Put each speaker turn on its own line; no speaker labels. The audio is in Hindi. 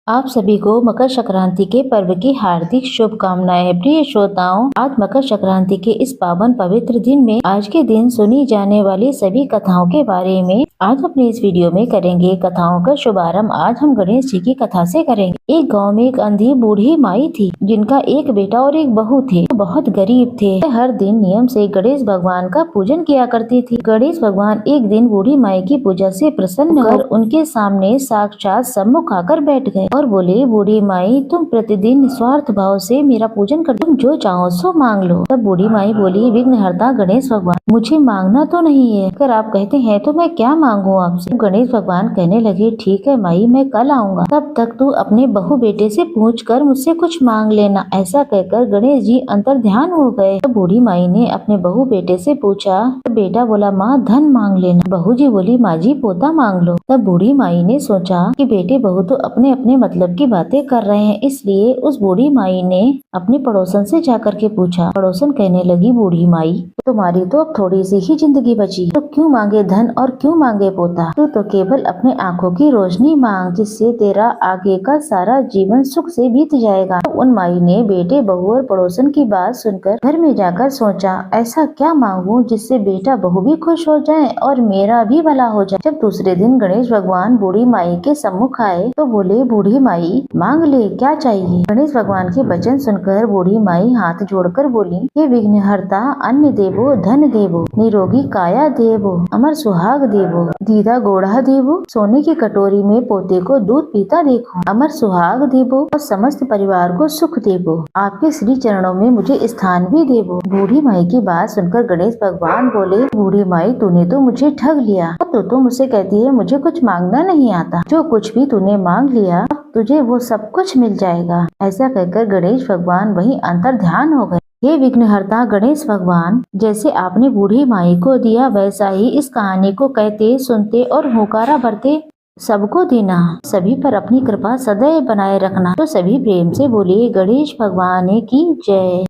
आप सभी को मकर संक्रांति के पर्व की हार्दिक शुभकामनाएं। प्रिय श्रोताओं, आज मकर संक्रांति के इस पावन पवित्र दिन में आज के दिन सुनी जाने वाली सभी कथाओं के बारे में आज अपने इस वीडियो में करेंगे। कथाओं का शुभारंभ आज हम गणेश जी की कथा से करेंगे। एक गांव में एक अंधी बूढ़ी माई थी, जिनका एक बेटा और एक बहू थे। बहुत गरीब थे। हर दिन नियम से गणेश भगवान का पूजन किया करती थी। गणेश भगवान एक दिन बूढ़ी माई की पूजा से प्रसन्न होकर उनके सामने साक्षात सम्मुख आकर बैठ गए और बोले, बूढ़ी माई, तुम प्रतिदिन निस्वार्थ भाव से मेरा पूजन कर, तुम जो चाहो सो मांग लो। तब बूढ़ी माई बोली, विघ्नहर्ता गणेश भगवान, मुझे मांगना तो नहीं है, अगर आप कहते हैं तो मैं क्या मांगू आपसे। गणेश भगवान कहने लगे, ठीक है माई, मैं कल आऊंगा, तब तक तू अपने बहू बेटे से पूछकर मुझसे कुछ मांग लेना। ऐसा कहकर गणेश जी अंतर ध्यान हो गए। तब बूढ़ी माई ने अपने बहू बेटे से पूछा। बेटा बोला, माँ धन मांग लेना। बहू जी बोली, माँ जी पोता मांग लो। तब बूढ़ी माई ने सोचा कि बेटे बहू तो अपने अपने मतलब की बातें कर रहे हैं, इसलिए उस बूढ़ी माई ने अपनी पड़ोसन से जाकर के पूछा। पड़ोसन कहने लगी, बूढ़ी माई, तुम्हारी तो अब थोड़ी सी ही जिंदगी बची, तो क्यों मांगे धन और क्यों मांगे पोता। तू तो केवल अपने आंखों की रोशनी मांग, जिससे तेरा आगे का सारा जीवन सुख से बीत जाएगा। तो उन माई ने बेटे बहू और पड़ोसन की बात सुनकर घर में जाकर सोचा, ऐसा क्या मांगू जिससे बेटा बहू भी खुश हो जाए और मेरा भी भला हो जाए। जब दूसरे दिन गणेश भगवान बूढ़ी माई के सम्मुख आए तो बोले, बूढ़ी माई, मांग ले, क्या चाहिए। गणेश भगवान के वचन सुनकर बूढ़ी माई हाथ जोड़कर बोली, हे विघ्नहर्ता, अन्न देवो, धन देवो, निरोगी काया देवो, अमर सुहाग देवो, दीदा गोढ़ा देवो, सोने की कटोरी में पोते को दूध पीता देखो, अमर सुहाग देवो और समस्त परिवार को सुख देवो, आपके श्री चरणों में मुझे स्थान भी देवो। बूढ़ी माई की बात सुनकर गणेश भगवान बोले, बूढ़ी माई, तूने तो मुझे ठग लिया। अब तो मुझसे कहती है मुझे कुछ मांगना नहीं आता। जो कुछ भी तूने मांग लिया तुझे वो सब कुछ मिल जाएगा। ऐसा कहकर गणेश भगवान वहीं अंतर ध्यान हो गए। हे विघ्नहर्ता गणेश भगवान, जैसे आपने बूढ़ी माई को दिया, वैसा ही इस कहानी को कहते, सुनते और होकारा भरते सबको देना। सभी पर अपनी कृपा सदैव बनाए रखना। तो सभी प्रेम से बोले, गणेश भगवान की जय।